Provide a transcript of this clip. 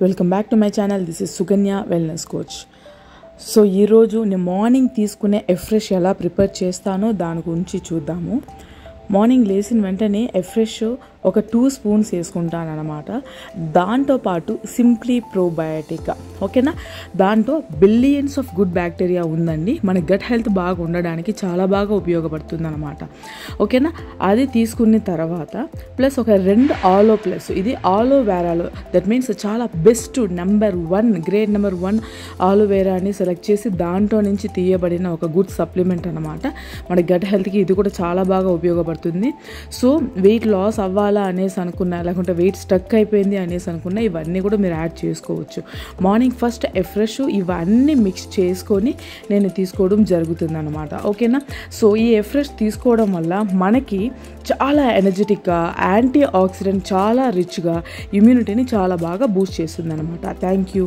Welcome back to my channel. This is Sukanya wellness coach. So ఈరోజు నేను morning తీసుకునే afresh ఎలా ప్రిపేర్ చేస్తానో దాని గురించి చూద్దాము. మార్నింగ్ లేచిన వెంటనే ఎఫ్రెష్ ఒక 2 స్పూన్స్ వేసుకుంటాను అనమాట. దాంతోపాటు సింప్లీ ప్రోబయోటిక్, ఓకేనా. దాంట్లో బిలియన్స్ ఆఫ్ గుడ్ బ్యాక్టీరియా ఉందండి. మన గట్ హెల్త్ బాగా ఉండడానికి చాలా బాగా ఉపయోగపడుతుంది అనమాట, ఓకేనా. అది తీసుకున్న తర్వాత ప్లస్ ఒక 2 ఆలో ప్లస్, ఇది ఆలోవేరాలో, దట్ మీన్స్ చాలా బెస్ట్ గ్రేడ్ నెంబర్ 1 ఆలోవేరాని సెలెక్ట్ చేసి దాంట్లో నుంచి తీయబడిన ఒక గుడ్ సప్లిమెంట్ అనమాట. మన గట్ హెల్త్కి ఇది కూడా చాలా బాగా ఉపయోగపడుతుంది. సో వెయిట్ లాస్ అవ్వాలి అనేసి అనుకున్నా, లేకుంటే వెయిట్ స్టక్ అయిపోయింది అనేసి అనుకున్నా, ఇవన్నీ కూడా మీరు యాడ్ చేసుకోవచ్చు. మార్నింగ్ ఫస్ట్ ఎఫ్రెష్ ఇవన్నీ మిక్స్ చేసుకొని నేను తీసుకోవడం జరుగుతుంది అనమాట, ఓకేనా. సో ఈ ఎఫ్రెష్ తీసుకోవడం వల్ల మనకి చాలా ఎనర్జెటిక్గా, యాంటీ ఆక్సిడెంట్ చాలా రిచ్గా, ఇమ్యూనిటీని చాలా బాగా బూస్ట్ చేస్తుంది అనమాట. Thank you.